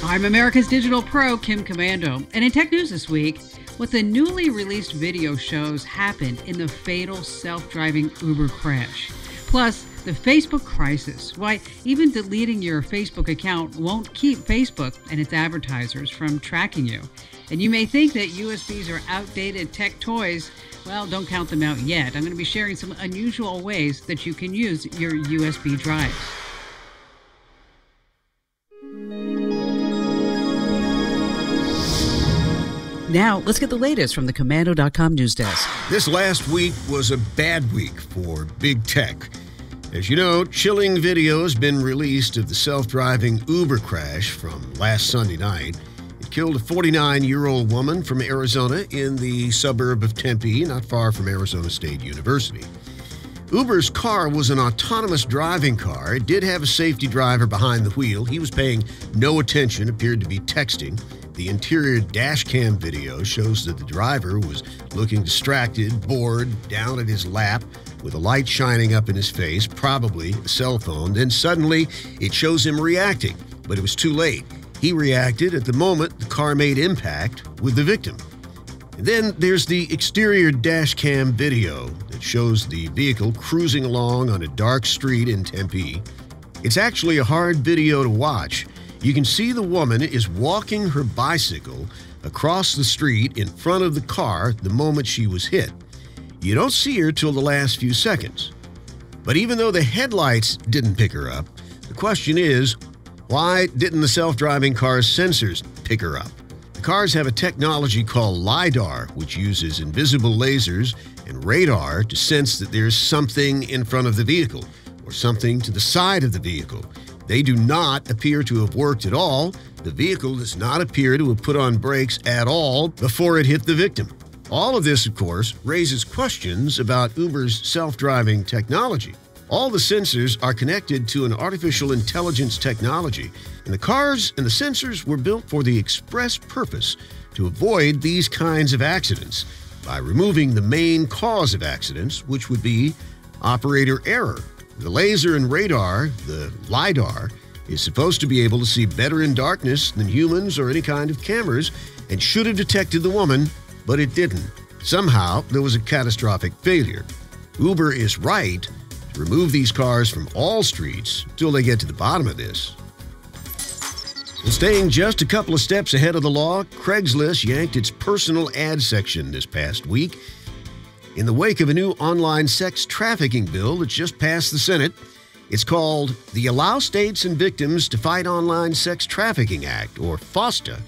I'm America's Digital Pro, Kim Komando. And in tech news this week, what the newly released video shows happened in the fatal self-driving Uber crash. Plus, the Facebook crisis. Why even deleting your Facebook account won't keep Facebook and its advertisers from tracking you. And you may think that USBs are outdated tech toys. Well, don't count them out yet. I'm going to be sharing some unusual ways that you can use your USB drives. Now, let's get the latest from the Komando.com news desk. This last week was a bad week for big tech. As you know, chilling video has been released of the self-driving Uber crash from last Sunday night. It killed a 49-year-old woman from Arizona in the suburb of Tempe, not far from Arizona State University. Uber's car was an autonomous driving car. It did have a safety driver behind the wheel. He was paying no attention, appeared to be texting. The interior dash cam video shows that the driver was looking distracted, bored, down at his lap, with a light shining up in his face, probably a cell phone. Then suddenly, it shows him reacting, but it was too late. He reacted at the moment the car made impact with the victim. And then there's the exterior dash cam video that shows the vehicle cruising along on a dark street in Tempe. It's actually a hard video to watch. You can see the woman is walking her bicycle across the street in front of the car the moment she was hit. You don't see her till the last few seconds. But even though the headlights didn't pick her up, the question is, why didn't the self-driving car's sensors pick her up? The cars have a technology called LiDAR, which uses invisible lasers and radar to sense that there's something in front of the vehicle or something to the side of the vehicle. They do not appear to have worked at all. The vehicle does not appear to have put on brakes at all before it hit the victim. All of this, of course, raises questions about Uber's self-driving technology. All the sensors are connected to an artificial intelligence technology, and the cars and the sensors were built for the express purpose to avoid these kinds of accidents by removing the main cause of accidents, which would be operator error. The laser and radar, the LiDAR, is supposed to be able to see better in darkness than humans or any kind of cameras and should have detected the woman, but it didn't. Somehow, there was a catastrophic failure. Uber is right to remove these cars from all streets until they get to the bottom of this. And staying just a couple of steps ahead of the law, Craigslist yanked its personal ad section this past week. In the wake of a new online sex trafficking bill that's just passed the Senate, it's called the Allow States and Victims to Fight Online Sex Trafficking Act, or FOSTA.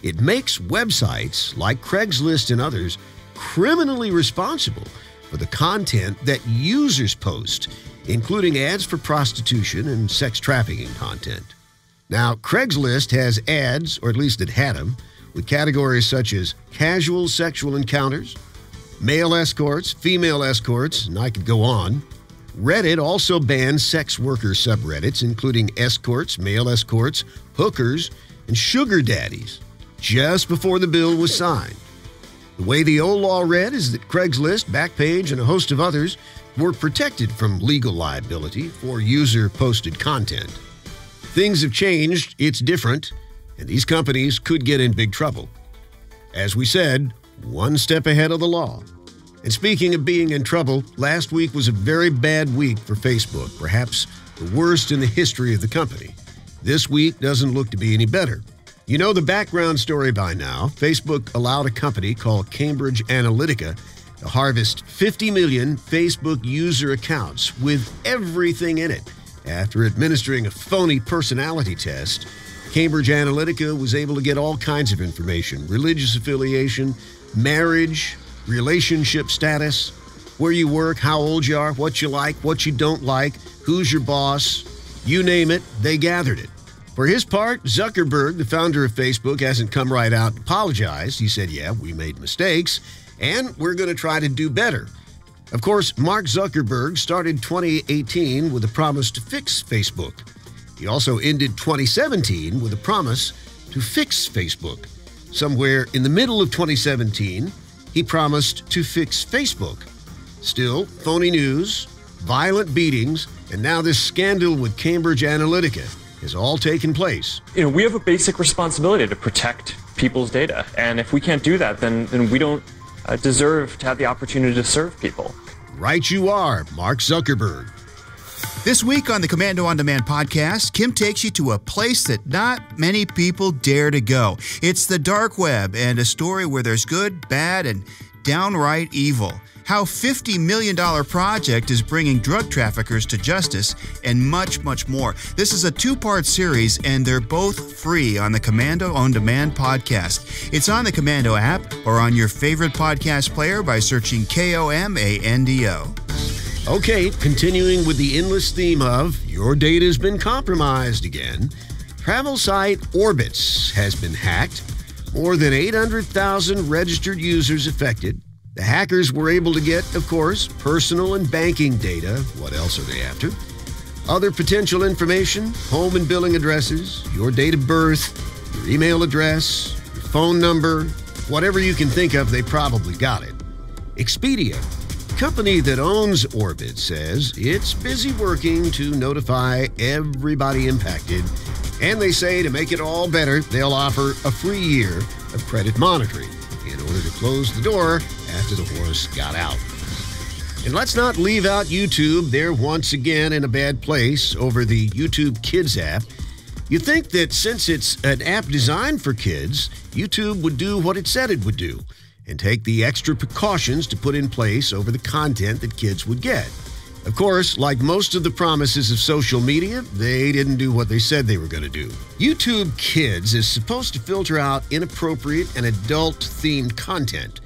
It makes websites like Craigslist and others criminally responsible for the content that users post, including ads for prostitution and sex trafficking content. Now, Craigslist has ads, or at least it had them, with categories such as casual sexual encounters, male escorts, female escorts, and I could go on. Reddit also bans sex worker subreddits, including escorts, male escorts, hookers, and sugar daddies, just before the bill was signed. The way the old law read is that Craigslist, Backpage, and a host of others were protected from legal liability for user-posted content. Things have changed, it's different, and these companies could get in big trouble. As we said, one step ahead of the law. And speaking of being in trouble, last week was a very bad week for Facebook, perhaps the worst in the history of the company. This week doesn't look to be any better. You know the background story by now. Facebook allowed a company called Cambridge Analytica to harvest 50 million Facebook user accounts with everything in it. After administering a phony personality test, Cambridge Analytica was able to get all kinds of information: religious affiliation, marriage, relationship status, where you work, how old you are, what you like, what you don't like, who's your boss, you name it, they gathered it. For his part, Zuckerberg, the founder of Facebook, hasn't come right out and apologized. He said, yeah, we made mistakes, and we're going to try to do better. Of course, Mark Zuckerberg started 2018 with a promise to fix Facebook. He also ended 2017 with a promise to fix Facebook. Somewhere in the middle of 2017, he promised to fix Facebook. Still, phony news, violent beatings, and now this scandal with Cambridge Analytica. has all taken place. We have a basic responsibility to protect people's data. And if we can't do that, then we don't deserve to have the opportunity to serve people. Right you are, Mark Zuckerberg. This week on the Komando On Demand podcast, Kim takes you to a place that not many people dare to go. It's the dark web, and a story where there's good, bad, and downright evil. How $50 million project is bringing drug traffickers to justice, and much, much more. This is a two-part series, and they're both free on the Komando On Demand podcast. It's on the Komando app or on your favorite podcast player by searching Komando. Okay, continuing with the endless theme of your data's been compromised again. Travel site Orbitz has been hacked. More than 800,000 registered users affected. The hackers were able to get, of course, personal and banking data. What else are they after? Other potential information, home and billing addresses, your date of birth, your email address, your phone number, whatever you can think of, they probably got it. Expedia, company that owns Orbit, says it's busy working to notify everybody impacted, and they say to make it all better, they'll offer a free year of credit monitoring in order to close the door after the horse got out. And let's not leave out YouTube. They're once again in a bad place over the YouTube Kids app. You'd think that since it's an app designed for kids, YouTube would do what it said it would do and take the extra precautions to put in place over the content that kids would get. Of course, like most of the promises of social media, they didn't do what they said they were going to do. YouTube Kids is supposed to filter out inappropriate and adult-themed content.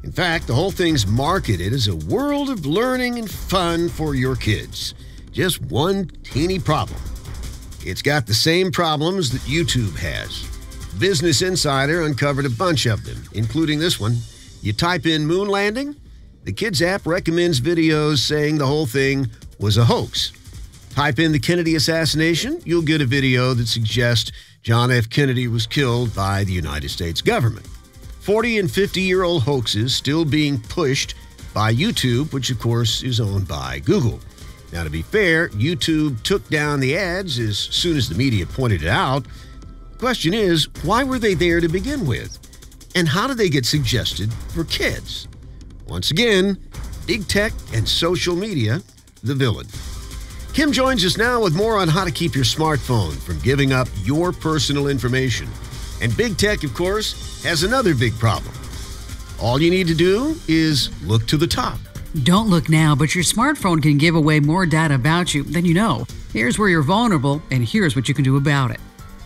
In fact, the whole thing's marketed as a world of learning and fun for your kids. Just one teeny problem. It's got the same problems that YouTube has. Business Insider uncovered a bunch of them, including this one. You type in moon landing, the Kids app recommends videos saying the whole thing was a hoax. Type in the Kennedy assassination, you'll get a video that suggests John F. Kennedy was killed by the United States government. 40 and 50-year-old hoaxes still being pushed by YouTube, which of course is owned by Google. Now, to be fair, YouTube took down the ads as soon as the media pointed it out. The question is, why were they there to begin with? And how did they get suggested for kids? Once again, big tech and social media, the villain. Kim joins us now with more on how to keep your smartphone from giving up your personal information. And big tech, of course, has another big problem. All you need to do is look to the top. Don't look now, but your smartphone can give away more data about you than you know. Here's where you're vulnerable, and here's what you can do about it.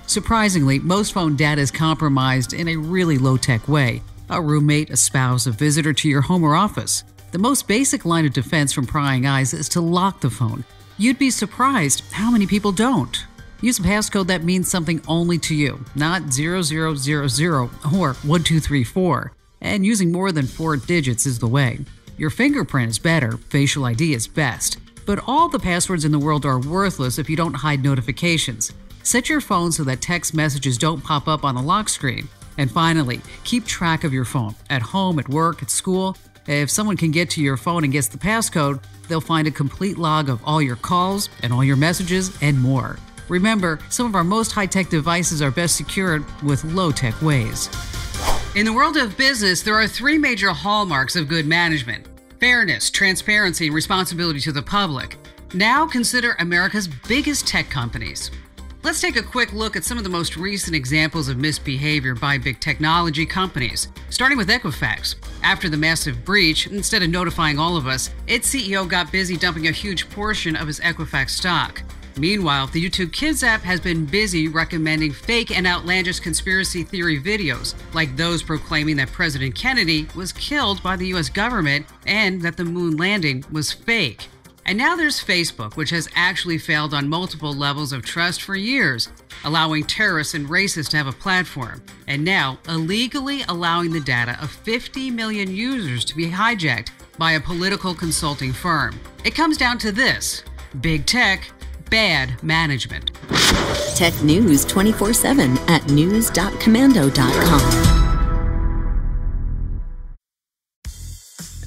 Surprisingly, most phone data is compromised in a really low-tech way. A roommate, a spouse, a visitor to your home or office. The most basic line of defense from prying eyes is to lock the phone. You'd be surprised how many people don't. Use a passcode that means something only to you, not 0000 or 1234. And using more than 4 digits is the way. Your fingerprint is better, facial ID is best. But all the passwords in the world are worthless if you don't hide notifications. Set your phone so that text messages don't pop up on the lock screen. And finally, keep track of your phone, at home, at work, at school. If someone can get to your phone and gets the passcode, they'll find a complete log of all your calls and all your messages and more. Remember, some of our most high-tech devices are best secured with low-tech ways. In the world of business, there are 3 major hallmarks of good management: fairness, transparency, and responsibility to the public. Now consider America's biggest tech companies. Let's take a quick look at some of the most recent examples of misbehavior by big technology companies, starting with Equifax. After the massive breach, instead of notifying all of us, its CEO got busy dumping a huge portion of his Equifax stock. Meanwhile, the YouTube Kids app has been busy recommending fake and outlandish conspiracy theory videos, like those proclaiming that President Kennedy was killed by the U.S. government and that the moon landing was fake. And now there's Facebook, which has actually failed on multiple levels of trust for years, allowing terrorists and racists to have a platform, and now illegally allowing the data of 50 million users to be hijacked by a political consulting firm. It comes down to this: big tech, bad management. Tech News 24/7 at news.komando.com.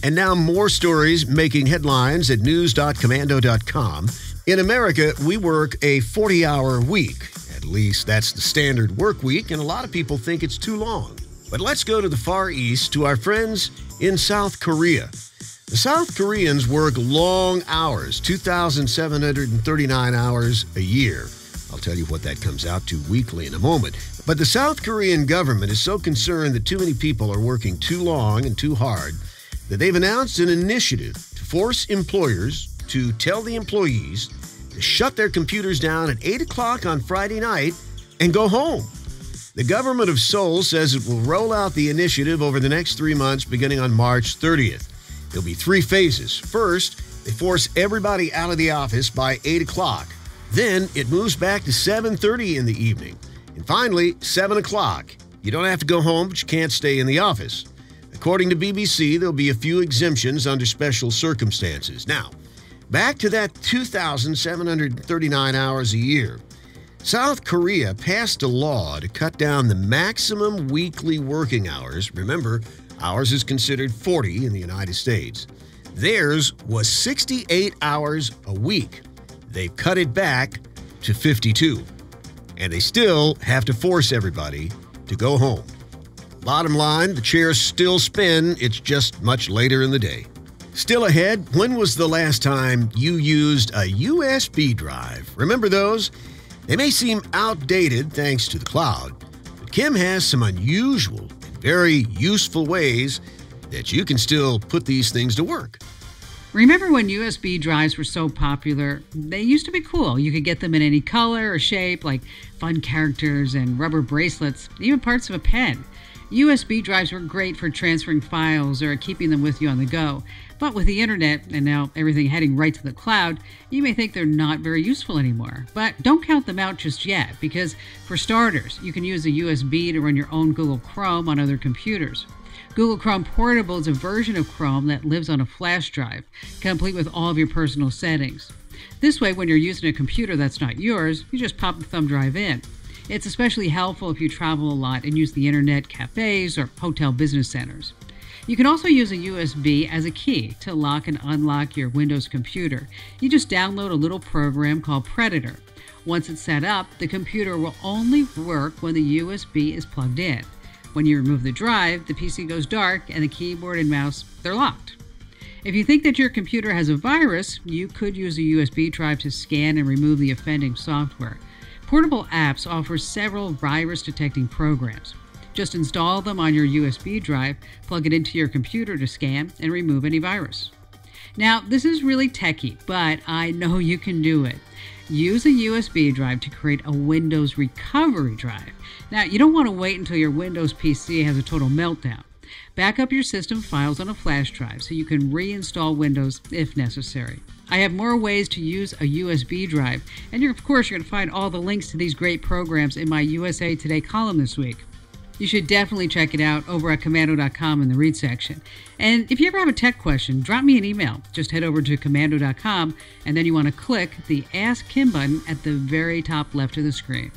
And now more stories making headlines at news.komando.com. In America, we work a 40-hour week. At least that's the standard work week, and a lot of people think it's too long. But let's go to the Far East to our friends in South Korea. The South Koreans work long hours, 2,739 hours a year. I'll tell you what that comes out to weekly in a moment. But the South Korean government is so concerned that too many people are working too long and too hard that they've announced an initiative to force employers to tell the employees to shut their computers down at 8 o'clock on Friday night and go home. The government of Seoul says it will roll out the initiative over the next 3 months beginning on March 30th. There'll be 3 phases. First, they force everybody out of the office by 8 o'clock. Then it moves back to 7:30 in the evening. And finally, 7 o'clock. You don't have to go home, but you can't stay in the office. According to BBC, there'll be a few exemptions under special circumstances. Now, back to that 2,739 hours a year. South Korea passed a law to cut down the maximum weekly working hours. Remember, ours is considered 40 in the United States. Theirs was 68 hours a week. They've cut it back to 52. And they still have to force everybody to go home. Bottom line, the chairs still spin, it's just much later in the day. Still ahead, when was the last time you used a USB drive? Remember those? They may seem outdated thanks to the cloud, but Kim has some unusual and very useful ways that you can still put these things to work. Remember when USB drives were so popular? They used to be cool. You could get them in any color or shape, like fun characters and rubber bracelets, even parts of a pen. USB drives were great for transferring files or keeping them with you on the go. But with the internet, and now everything heading right to the cloud, you may think they're not very useful anymore. But don't count them out just yet, because for starters, you can use a USB to run your own Google Chrome on other computers. Google Chrome Portable is a version of Chrome that lives on a flash drive, complete with all of your personal settings. This way, when you're using a computer that's not yours, you just pop the thumb drive in. It's especially helpful if you travel a lot and use the internet, cafes, or hotel business centers. You can also use a USB as a key to lock and unlock your Windows computer. You just download a little program called Predator. Once it's set up, the computer will only work when the USB is plugged in. When you remove the drive, the PC goes dark and the keyboard and mouse, they're locked. If you think that your computer has a virus, you could use a USB drive to scan and remove the offending software. Portable apps offer several virus-detecting programs. Just install them on your USB drive, plug it into your computer to scan, and remove any virus. Now, this is really techy, but I know you can do it. Use a USB drive to create a Windows recovery drive. Now, you don't want to wait until your Windows PC has a total meltdown. Back up your system files on a flash drive so you can reinstall Windows if necessary. I have more ways to use a USB drive, and of course you're going to find all the links to these great programs in my USA Today column this week. You should definitely check it out over at Komando.com in the read section. And if you ever have a tech question, drop me an email. Just head over to Komando.com, and then you want to click the Ask Kim button at the very top left of the screen.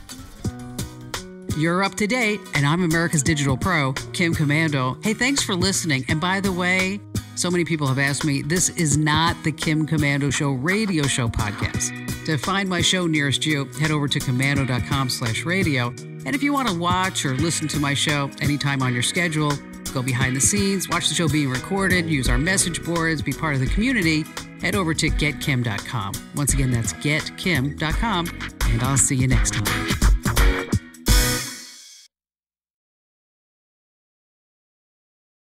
You're up to date, and I'm America's Digital Pro, Kim Komando. Hey, thanks for listening. And by the way, so many people have asked me, this is not the Kim Komando Show radio show podcast. To find my show nearest you, head over to Komando.com/radio. And if you want to watch or listen to my show anytime on your schedule, go behind the scenes, watch the show being recorded, use our message boards, be part of the community, head over to GetKim.com. Once again, that's GetKim.com, and I'll see you next time.